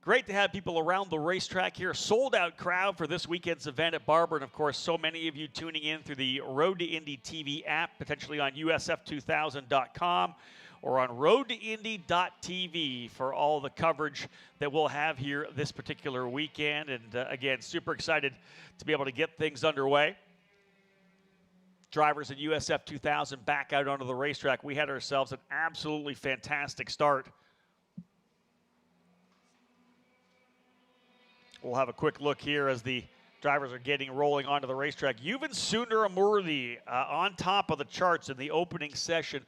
Great to have people around the racetrack here. Sold-out crowd for this weekend's event at Barber. And, of course, so many of you tuning in through the Road to Indy TV app, potentially on USF2000.com or on roadtoindy.tv for all the coverage that we'll have here this particular weekend. And, again, super excited to be able to get things underway. Drivers at USF 2000 back out onto the racetrack. We had ourselves an absolutely fantastic start. We'll have a quick look here as the drivers are getting rolling onto the racetrack. Yuven Sundaramurthy on top of the charts in the opening session,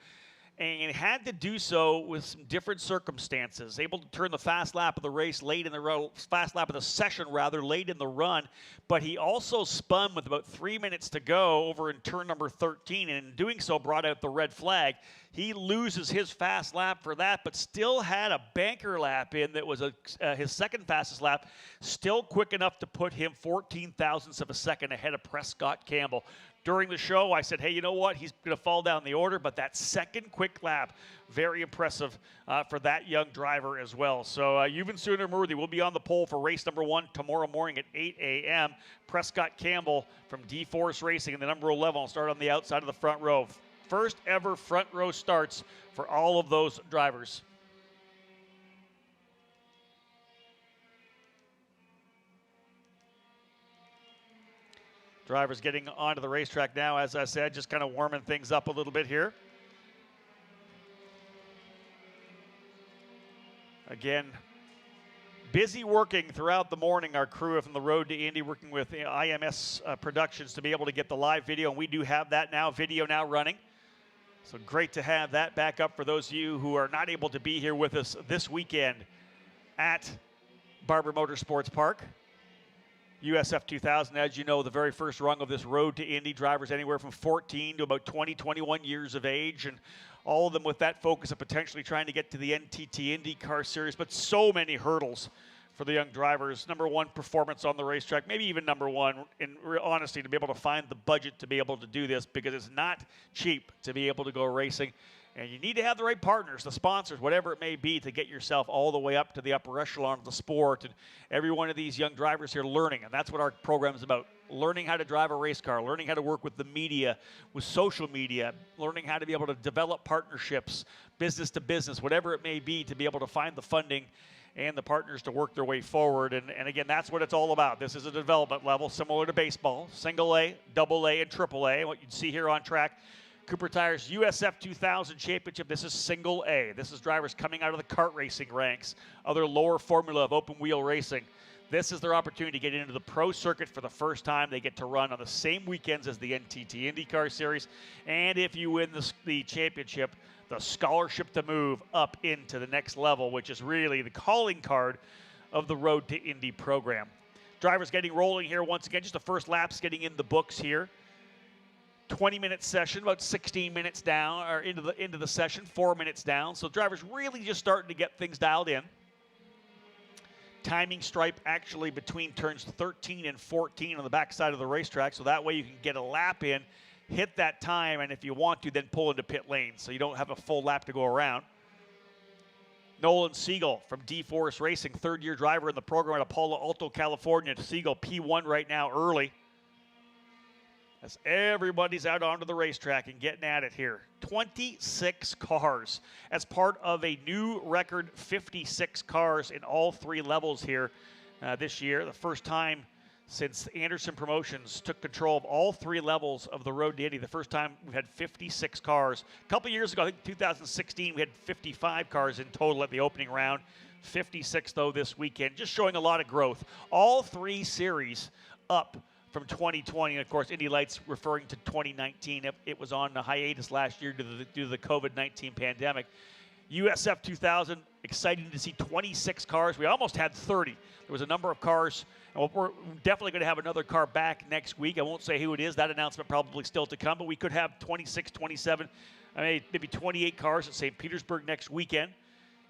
and had to do so with some different circumstances. Able to turn the fast lap of the race late in the fast lap of the session rather late in the run, but he also spun with about 3 minutes to go over in turn number 13, and in doing so brought out the red flag. He loses his fast lap for that, but still had a banker lap in that was his second fastest lap, still quick enough to put him 14 thousandths of a second ahead of Prescott Campbell. During the show, I said, hey, you know what? He's going to fall down the order, but that second quick lap, very impressive for that young driver as well. So Yuven Sundaramurthy will be on the pole for race number 1 tomorrow morning at 8 a.m. Prescott Campbell from D-Force Racing in the number 11 will start on the outside of the front row. First ever front row starts for all of those drivers. Drivers getting onto the racetrack now, as I said, just kind of warming things up a little bit here. Again, busy working throughout the morning, our crew from the Road to Indy, working with IMS Productions to be able to get the live video, and we do have that now, video now running. So great to have that back up for those of you who are not able to be here with us this weekend at Barber Motorsports Park. USF 2000, as you know, the very first rung of this Road to Indy, drivers anywhere from 14 to about 20, 21 years of age, and all of them with that focus of potentially trying to get to the NTT IndyCar Series, but so many hurdles for the young drivers. Number 1 performance on the racetrack, maybe even number 1, in honesty, to be able to find the budget to be able to do this, because it's not cheap to be able to go racing. And you need to have the right partners, the sponsors, whatever it may be, to get yourself all the way up to the upper echelon of the sport. And every one of these young drivers here learning, and that's what our program is about, learning how to drive a race car, learning how to work with the media, with social media, learning how to be able to develop partnerships, business to business, whatever it may be, to be able to find the funding and the partners to work their way forward. And again, that's what it's all about. This is a development level similar to baseball, single A, double A, and triple A. What you'd see here on track, Cooper Tires USF 2000 Championship. This is single A. This is drivers coming out of the kart racing ranks, other lower formula of open wheel racing. This is their opportunity to get into the pro circuit for the first time. They get to run on the same weekends as the NTT IndyCar Series. And if you win the championship, the scholarship to move up into the next level, which is really the calling card of the Road to Indy program. Drivers getting rolling here once again. Just the first laps getting in the books here. 20-minute session, about 16 minutes down, or into the session, 4 minutes down. So drivers really just starting to get things dialed in. Timing stripe actually between turns 13 and 14 on the backside of the racetrack, so that way you can get a lap in, hit that time, and if you want to, then pull into pit lane, so you don't have a full lap to go around. Nolan Siegel from D-Force Racing, third-year driver in the program at Palo Alto, California. Siegel P1 right now early, as everybody's out onto the racetrack and getting at it here. 26 cars as part of a new record, 56 cars in all 3 levels here this year. The first time since Anderson Promotions took control of all 3 levels of the Road to Indy. The first time we've had 56 cars. A couple years ago, I think 2016, we had 55 cars in total at the opening round. 56, though, this weekend. Just showing a lot of growth. All 3 series up from 2020, and of course, Indy Lights referring to 2019. It was on a hiatus last year due to the COVID-19 pandemic. USF 2000, exciting to see 26 cars. We almost had 30. There was a number of cars, and we're definitely going to have another car back next week. I won't say who it is. That announcement probably still to come, but we could have 26, 27, maybe 28 cars at St. Petersburg next weekend.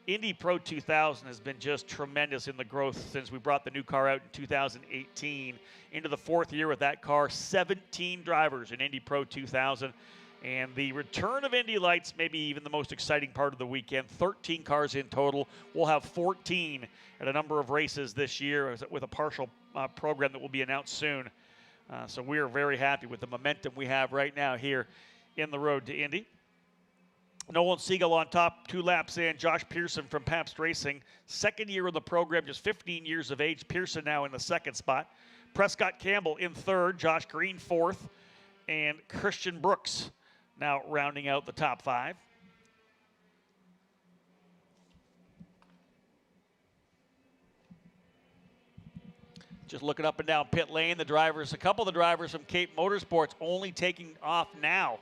Indy Pro 2000 has been just tremendous in the growth since we brought the new car out in 2018. Into the 4th year with that car, 17 drivers in Indy Pro 2000. And the return of Indy Lights may be even the most exciting part of the weekend. 13 cars in total. We'll have 14 at a number of races this year with a partial program that will be announced soon. So we are very happy with the momentum we have right now here in the road to Indy. Nolan Siegel on top, 2 laps in. Josh Pearson from Pabst Racing, second year in the program, just 15 years of age. Pearson now in the second spot. Prescott Campbell in third, Josh Green fourth, and Christian Brooks now rounding out the top 5. Just looking up and down pit lane, the drivers, a couple of the drivers from Cape Motorsports only taking off now.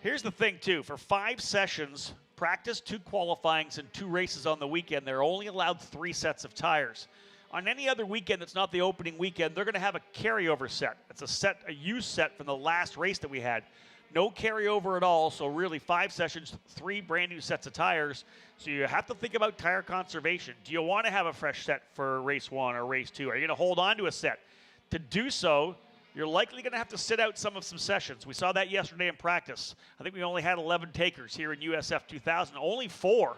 Here's the thing, too. For 5 sessions, practice, 2 qualifyings, and 2 races on the weekend, they're only allowed 3 sets of tires. On any other weekend that's not the opening weekend, they're going to have a carryover set. It's a used set from the last race that we had. No carryover at all, so really 5 sessions, 3 brand new sets of tires. So you have to think about tire conservation. Do you want to have a fresh set for race 1 or race 2? Are you going to hold on to a set? To do so, you're likely going to have to sit out some sessions. We saw that yesterday in practice. I think we only had 11 takers here in USF 2000, only 4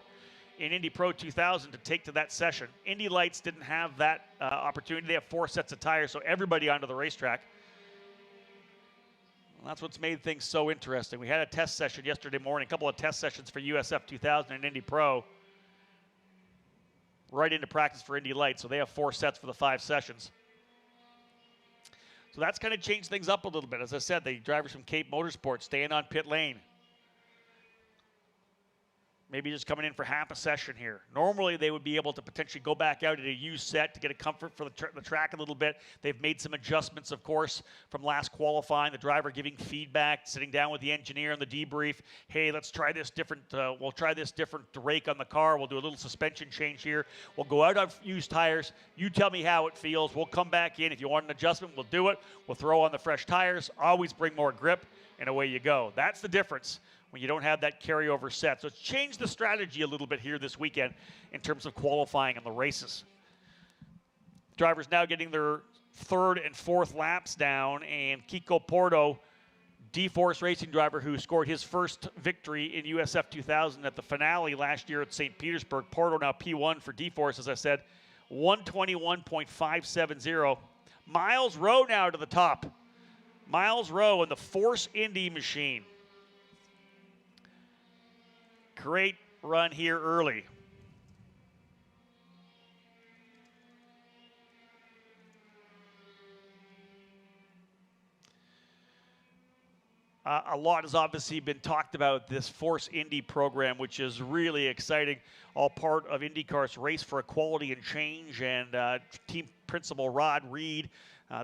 in Indy Pro 2000 to take to that session. Indy Lights didn't have that opportunity. They have 4 sets of tires, so everybody onto the racetrack. Well, that's what's made things so interesting. We had a test session yesterday morning, a couple of test sessions for USF 2000 and Indy Pro, right into practice for Indy Lights, so they have 4 sets for the 5 sessions. So that's kind of changed things up a little bit. As I said, the drivers from Cape Motorsports staying on pit lane. Maybe just coming in for half a session here. Normally, they would be able to potentially go back out at a used set to get a comfort for the track a little bit. They've made some adjustments, of course, from last qualifying. The driver giving feedback, sitting down with the engineer on the debrief. Hey, let's try this different. We'll try this different rake on the car. We'll do a little suspension change here. We'll go out on used tires. You tell me how it feels. We'll come back in. If you want an adjustment, we'll do it. We'll throw on the fresh tires. Always bring more grip, and away you go. That's the difference when you don't have that carryover set. So it's changed the strategy a little bit here this weekend in terms of qualifying and the races. Drivers now getting their 3rd and 4th laps down, and Kiko Porto, D-Force Racing driver who scored his first victory in USF 2000 at the finale last year at St. Petersburg. Porto now P1 for D-Force, as I said, 121.570. Miles Rowe now to the top. Miles Rowe in the Force Indy machine. Great run here early. A lot has obviously been talked about this Force Indy program, which is really exciting. All part of IndyCar's Race for Equality and Change, and team principal Rod Reed,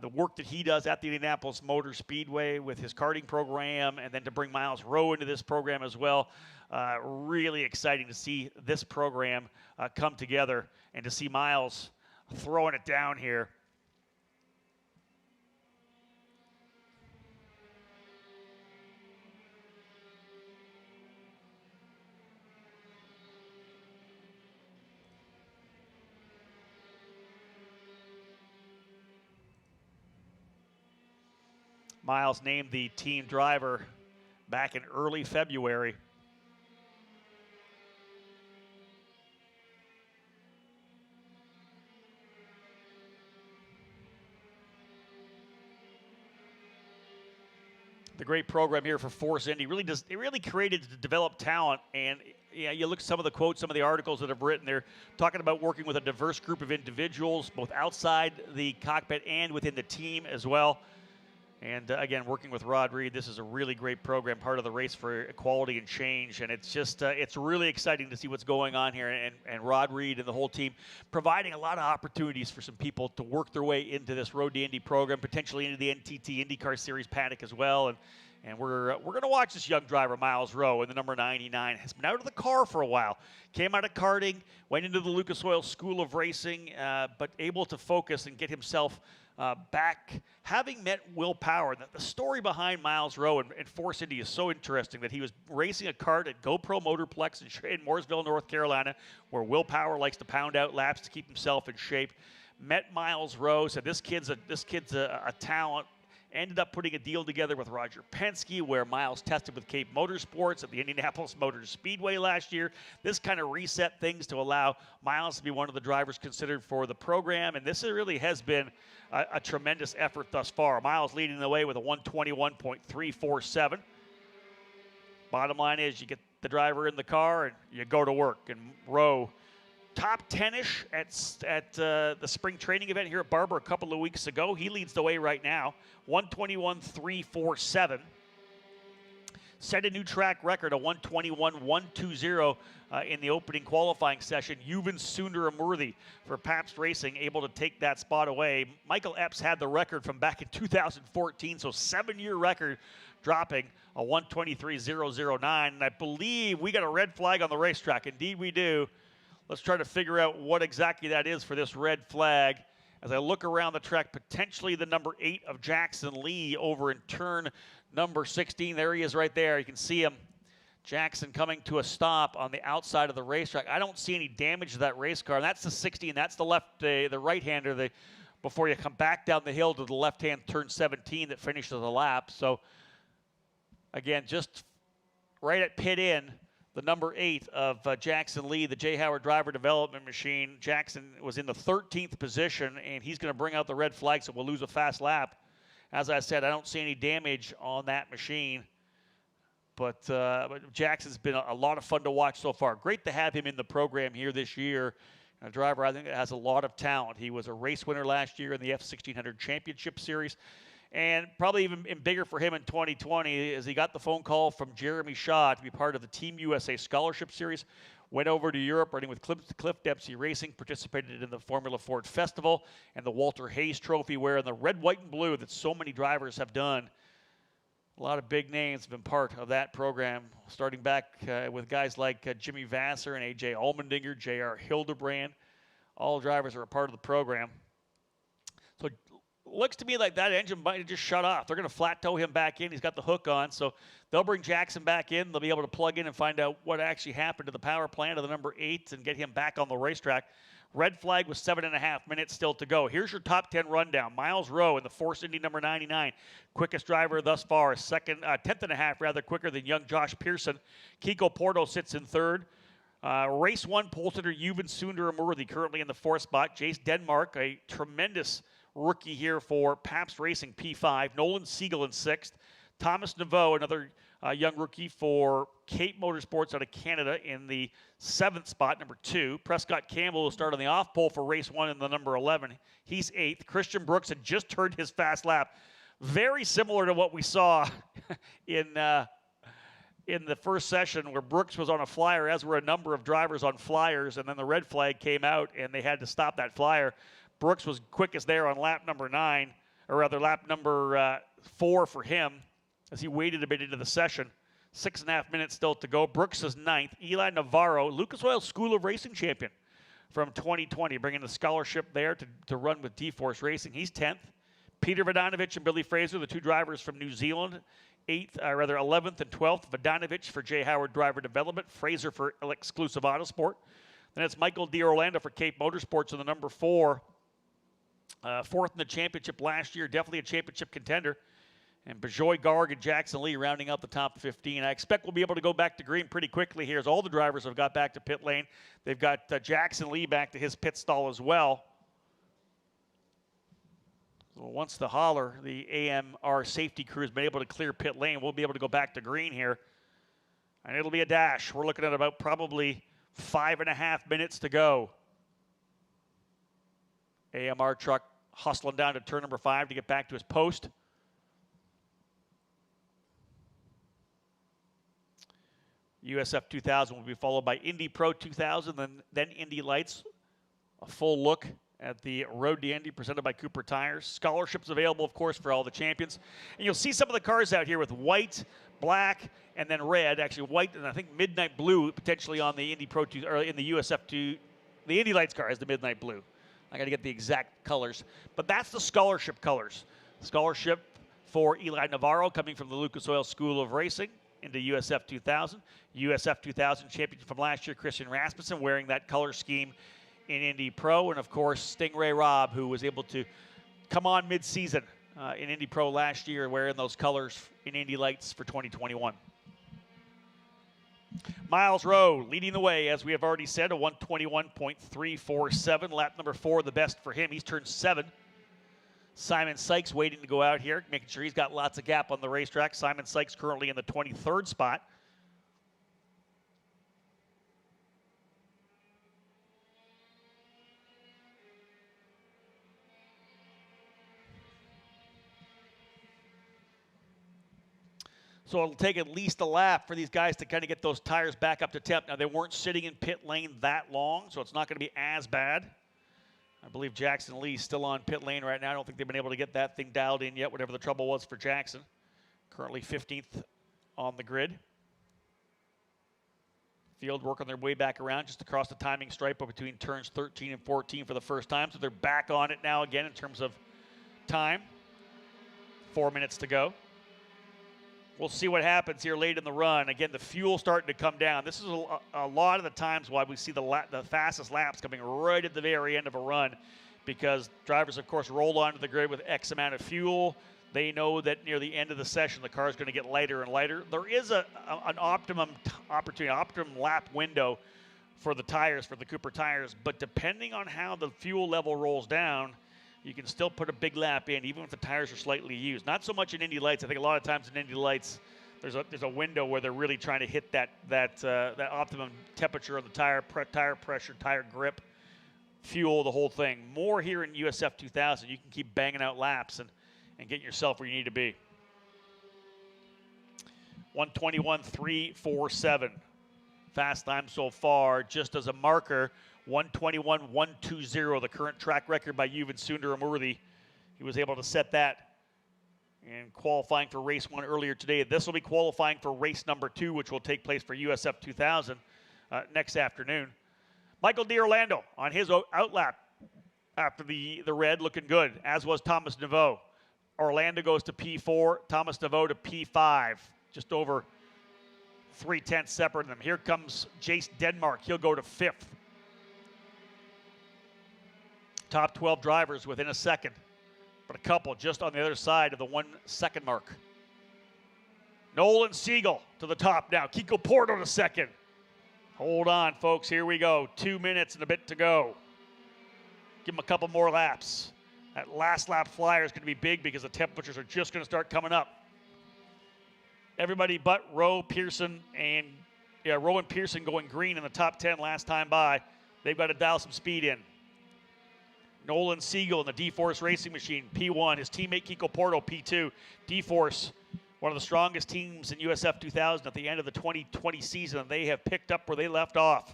the work that he does at the Indianapolis Motor Speedway with his karting program, and then to bring Miles Rowe into this program as well. Really exciting to see this program come together and to see Miles throwing it down here. Miles named the team driver back in early February. The great program here for Force Indy really created to develop talent. And yeah, you look at some of the quotes, some of the articles that have written, they're talking about working with a diverse group of individuals, both outside the cockpit and within the team as well. And again, working with Rod Reed, this is a really great program, part of the Race for Equality and Change. And it's just, it's really exciting to see what's going on here. And Rod Reed and the whole team providing a lot of opportunities for some people to work their way into this Road to Indy program, potentially into the NTT IndyCar Series paddock as well. And we're going to watch this young driver, Miles Rowe, in the number 99. Has been out of the car for a while. Came out of karting, went into the Lucas Oil School of Racing, but able to focus and get himself back, having met Will Power. The story behind Miles Rowe and Force Indy is so interesting, that he was racing a kart at GoPro Motorplex in Mooresville, North Carolina, where Will Power likes to pound out laps to keep himself in shape. Met Miles Rowe, said this kid's a talent, ended up putting a deal together with Roger Penske where Miles tested with Cape Motorsports at the Indianapolis Motor Speedway last year. This kind of reset things to allow Miles to be one of the drivers considered for the program, and this really has been a tremendous effort thus far. Miles leading the way with a 121.347. Bottom line is you get the driver in the car and you go to work. And Rowe, top 10-ish at the spring training event here at Barber a couple of weeks ago. He leads the way right now, 121.347. Set a new track record, a 121.120 in the opening qualifying session. Yuven Sundaramurthy for Pabst Racing able to take that spot away. Michael Epps had the record from back in 2014, so 7-year record, dropping a 123.009. And I believe we got a red flag on the racetrack. Indeed we do. Let's try to figure out what exactly that is for this red flag. As I look around the track, potentially the number 8 of Jackson Lee over in turn number 16. There he is right there. You can see him. Jackson coming to a stop on the outside of the racetrack. I don't see any damage to that race car. And that's the 16. That's the the right-hander before you come back down the hill to the left-hand turn 17 that finishes the lap. So, again, just right at pit in, the number 8 of Jackson Lee, the J. Howard driver development machine. Jackson was in the 13th position, and he's going to bring out the red flag, so we'll lose a fast lap. As I said, I don't see any damage on that machine. But Jackson's been a lot of fun to watch so far. Great to have him in the program here this year. A driver, I think, that has a lot of talent. He was a race winner last year in the F1600 Championship Series. And probably even bigger for him in 2020 as he got the phone call from Jeremy Shaw to be part of the Team USA Scholarship Series. Went over to Europe, running with Cliff Dempsey Racing, participated in the Formula Ford Festival and the Walter Hayes Trophy, wearing the red, white, and blue that so many drivers have done. A lot of big names have been part of that program, starting back with guys like Jimmy Vasser and A.J. Allmendinger, J.R. Hildebrand. All drivers are a part of the program. So it looks to me like that engine might have just shut off. They're going to flat tow him back in. He's got the hook on. So they'll bring Jackson back in. They'll be able to plug in and find out what actually happened to the power plant of the number 8 and get him back on the racetrack. Red flag with 7.5 minutes still to go. Here's your top 10 rundown. Miles Rowe in the Force Indy number 99. Quickest driver thus far. 10th and a half rather quicker than young Josh Pearson. Kiko Porto sits in third. Race 1 pole sitter Yuven Sundaramurthy currently in the 4th spot. Jace Denmark, a tremendous rookie here for Pabst Racing, P5. Nolan Siegel in 6th. Thomas Naveau, another young rookie for Cape Motorsports out of Canada, in the 7th spot, number 2. Prescott Campbell will start on the off pole for race 1 in the number 11. He's 8th. Christian Brooks had just turned his fast lap. Very similar to what we saw in the first session, where Brooks was on a flyer, as were a number of drivers on flyers, and then the red flag came out and they had to stop that flyer. Brooks was quickest there on lap number 9, or rather lap number 4 for him, as he waited a bit into the session. 6.5 minutes still to go. Brooks is 9th. Eli Navarro, Lucas Oil School of Racing champion from 2020, bringing the scholarship there to run with D-Force Racing. He's 10th. Peter Vodanovic and Billy Fraser, the 2 drivers from New Zealand, 11th and 12th. Vodanovic for J. Howard Driver Development, Fraser for Exclusive Autosport. Then it's Michael D'Orlando for Cape Motorsports in the number 4. 4th in the championship last year, definitely a championship contender. And Bejoy Garg and Jackson Lee rounding out the top 15. I expect we'll be able to go back to green pretty quickly here, as all the drivers have got back to pit lane. They've got Jackson Lee back to his pit stall as well. So once the hauler, the AMR safety crew, has been able to clear pit lane, we'll be able to go back to green here. And it'll be a dash. We're looking at about probably 5.5 minutes to go. AMR truck hustling down to turn number 5 to get back to his post. USF 2000 will be followed by Indy Pro 2000, then Indy Lights. A full look at the Road to Indy presented by Cooper Tires. Scholarships available, of course, for all the champions. And you'll see some of the cars out here with white, black, and then red. Actually, white and I think midnight blue potentially on the Indy Pro 2, or in the USF 2. The Indy Lights car has the midnight blue. I got to get the exact colors. But that's the scholarship colors. Scholarship for Eli Navarro, coming from the Lucas Oil School of Racing into USF 2000. USF 2000 champion from last year, Christian Rasmussen, wearing that color scheme in Indy Pro. And, of course, Stingray Robb, who was able to come on mid-season in Indy Pro last year, wearing those colors in Indy Lights for 2021. Miles Rowe leading the way, as we have already said, a 121.347. Lap number 4, the best for him. He's turned 7. Simon Sykes waiting to go out here, making sure he's got lots of gap on the racetrack. Simon Sykes currently in the 23rd spot. So it'll take at least a lap for these guys to kind of get those tires back up to temp. Now, they weren't sitting in pit lane that long, so it's not going to be as bad. I believe Jackson Lee's still on pit lane right now. I don't think they've been able to get that thing dialed in yet, whatever the trouble was for Jackson. Currently 15th on the grid. Field working their way back around just across the timing stripe between turns 13 and 14 for the first time. So they're back on it now again in terms of time. 4 minutes to go. We'll see what happens here late in the run. Again, the fuel starting to come down. This is a lot of the times why we see the fastest laps coming right at the very end of a run, because drivers, of course, roll onto the grid with X amount of fuel. They know that near the end of the session, the car is going to get lighter and lighter. There is an optimum opportunity, optimum lap window for the tires, for the Cooper tires, but depending on how the fuel level rolls down, you can still put a big lap in, even if the tires are slightly used. Not so much in Indy Lights. I think a lot of times in Indy Lights, there's a window where they're really trying to hit that optimum temperature of the tire pressure, tire grip, fuel, the whole thing. More here in USF 2000. You can keep banging out laps and get yourself where you need to be. 121.347. Fast time so far, just as a marker. 121.120, the current track record by Yuven Sundaramurthy. He was able to set that in qualifying for race 1 earlier today. This will be qualifying for race number 2, which will take place for USF 2000 next afternoon. Michael D'Orlando on his outlap after the red, looking good, as was Thomas Naveau. Orlando goes to P4, Thomas Naveau to P5, just over 3/10 separating them. Here comes Jace Denmark. He'll go to 5th. Top 12 drivers within a second, but a couple just on the other side of the 1 second mark. Nolan Siegel to the top now. Kiko Porto to second. Hold on, folks. Here we go. 2 minutes and a bit to go. Give them a couple more laps. That last lap flyer is going to be big because the temperatures are just going to start coming up. Everybody but Rowe, Pearson, and Rowe and Pearson going green in the top 10 last time by. They've got to dial some speed in. Nolan Siegel in the D-Force Racing Machine, P1. His teammate Kiko Porto, P2. D-Force, one of the strongest teams in USF 2000 at the end of the 2020 season, and they have picked up where they left off.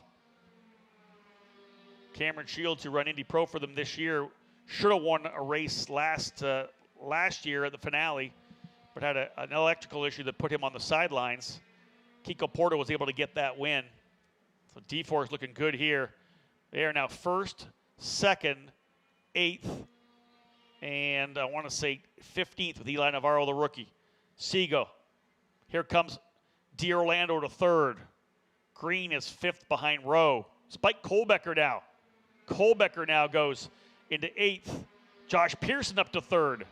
Cameron Shields, who run Indy Pro for them this year, should have won a race last year at the finale, but had an electrical issue that put him on the sidelines. Kiko Porto was able to get that win. So D-Force looking good here. They are now 1st, 2nd, 8th, and I want to say 15th with Eli Navarro, the rookie. Sigo. Here comes D'Orlando to 3rd. Green is 5th behind Rowe. Spike Kohlbecker now. Kohlbecker now goes into 8th. Josh Pearson up to 3rd.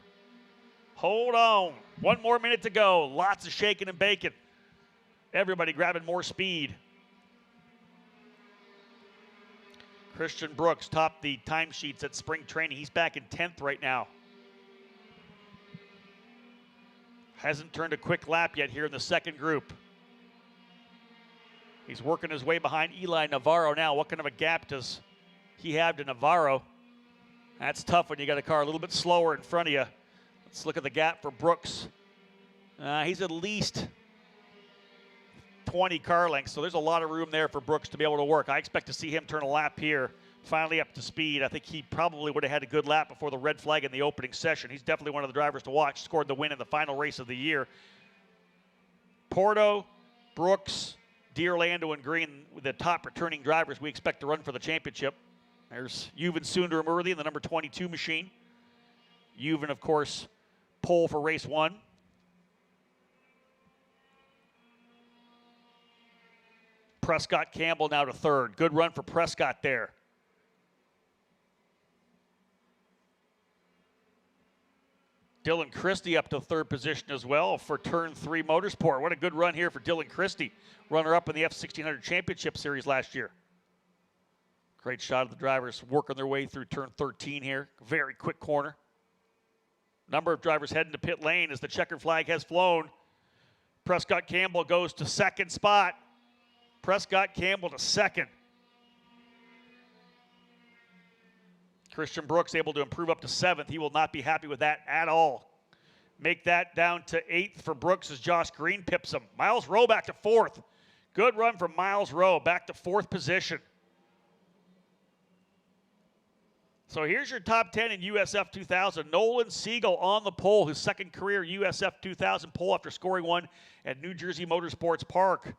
Hold on. 1 more minute to go. Lots of shaking and baking. Everybody grabbing more speed. Christian Brooks topped the timesheets at spring training. He's back in 10th right now. Hasn't turned a quick lap yet here in the second group. He's working his way behind Eli Navarro now. What kind of a gap does he have to Navarro? That's tough when you got a car a little bit slower in front of you. Let's look at the gap for Brooks. He's at least 20 car lengths, so there's a lot of room there for Brooks to be able to work. I expect to see him turn a lap here, finally up to speed. I think he probably would have had a good lap before the red flag in the opening session. He's definitely one of the drivers to watch. Scored the win in the final race of the year. Porto, Brooks, D'Orlando, and Green, the top returning drivers we expect to run for the championship. There's Yuven Sundaramurthy in the number 22 machine. Yuven, of course, pole for race 1. Prescott Campbell now to 3rd. Good run for Prescott there. Dylan Christie up to third position as well for Turn 3 Motorsport. What a good run here for Dylan Christie, runner-up in the F1600 Championship Series last year. Great shot of the drivers working their way through Turn 13 here. Very quick corner. Number of drivers heading to pit lane as the checkered flag has flown. Prescott Campbell goes to second spot. Prescott Campbell to second. Christian Brooks able to improve up to seventh. He will not be happy with that at all. Make that down to eighth for Brooks as Josh Green pips him. Miles Rowe back to fourth. Good run from Miles Rowe, back to fourth position. So here's your top 10 in USF 2000. Nolan Siegel on the pole, his second career USF 2000 pole after scoring one at New Jersey Motorsports Park.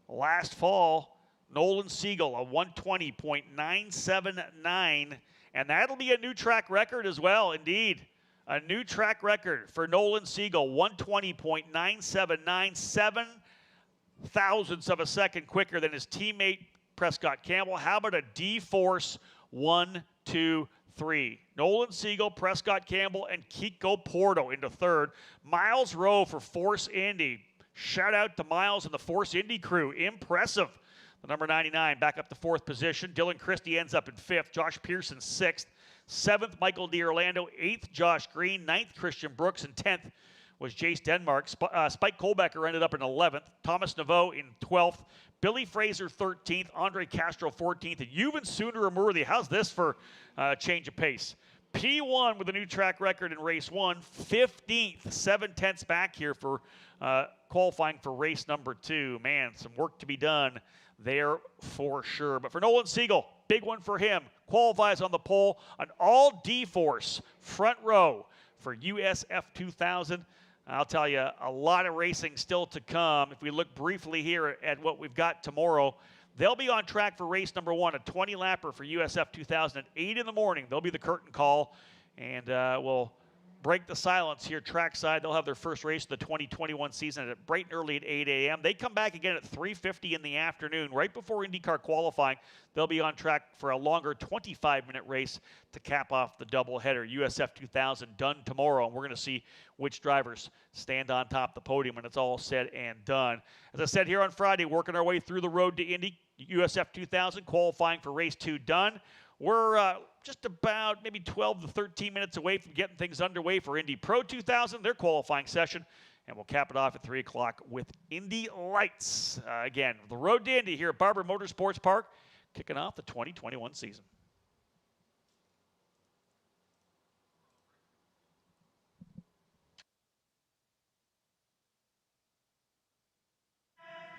Last fall, Nolan Siegel, a 120.979, and that'll be a new track record as well, indeed. A new track record for Nolan Siegel, 120.979, 7 thousandths of a second quicker than his teammate Prescott Campbell. How about a D-Force 1, 2, 3? Nolan Siegel, Prescott Campbell, and Kiko Porto into third. Miles Rowe for Force Indy. Shout out to Miles and the Force Indy crew. Impressive. The number 99 back up to fourth position. Dylan Christie ends up in fifth. Josh Pearson sixth. Seventh, Michael D'Orlando. Eighth, Josh Green. Ninth, Christian Brooks. And 10th was Jace Denmark. Spike Kohlbecker ended up in 11th. Thomas Naveau in 12th. Billy Fraser 13th. Andre Castro 14th. And Yuvan Sundaramurthy. How's this for change of pace? P1 with a new track record in race 1. 15th. 7/10 back here for qualifying for race number 2. Man, some work to be done there for sure. But for Nolan Siegel, big one for him. Qualifies on the pole, an all D-Force front row for USF 2000. I'll tell you, a lot of racing still to come. If we look briefly here at what we've got tomorrow, they'll be on track for race number 1, a 20-lapper for USF 2000 at 8 in the morning. They'll be the curtain call, and we'll break the silence here trackside. They'll have their first race of the 2021 season at bright and early at 8 a.m. They come back again at 3:50 in the afternoon, right before IndyCar qualifying. They'll be on track for a longer 25-minute race to cap off the doubleheader. USF 2000 done tomorrow, and we're going to see which drivers stand on top of the podium when it's all said and done. As I said here on Friday, working our way through the road to Indy. USF 2000 qualifying for race 2 done. We're just about maybe 12 to 13 minutes away from getting things underway for Indy Pro 2000, their qualifying session. And we'll cap it off at 3 o'clock with Indy Lights. Again, the road to Indy here at Barber Motorsports Park, kicking off the 2021 season.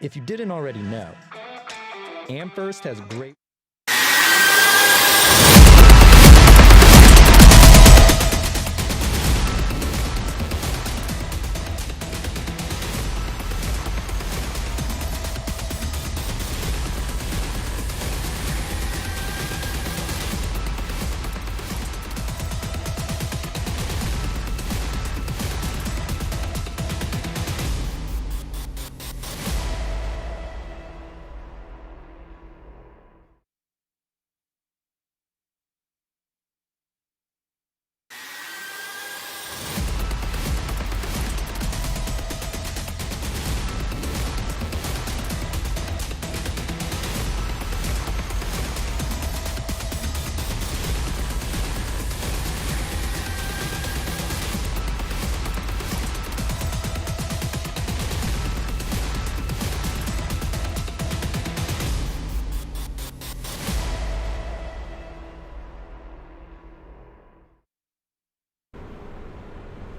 If you didn't already know, Amherst has great...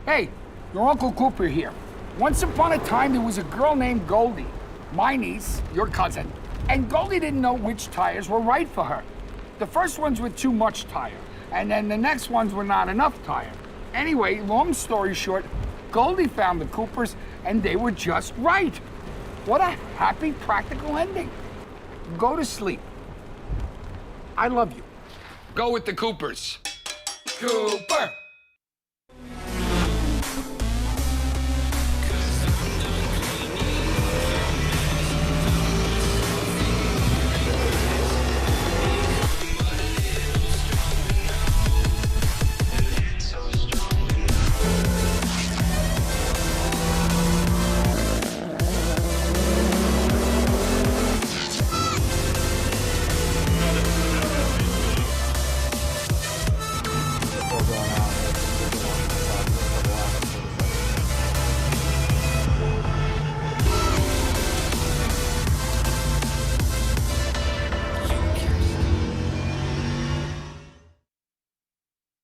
Hey, your Uncle Cooper here. Once upon a time, there was a girl named Goldie, my niece, your cousin, and Goldie didn't know which tires were right for her. The first ones were too much tire, and then the next ones were not enough tire. Anyway, long story short, Goldie found the Coopers, and they were just right. What a happy, practical ending. Go to sleep. I love you. Go with the Coopers. Cooper!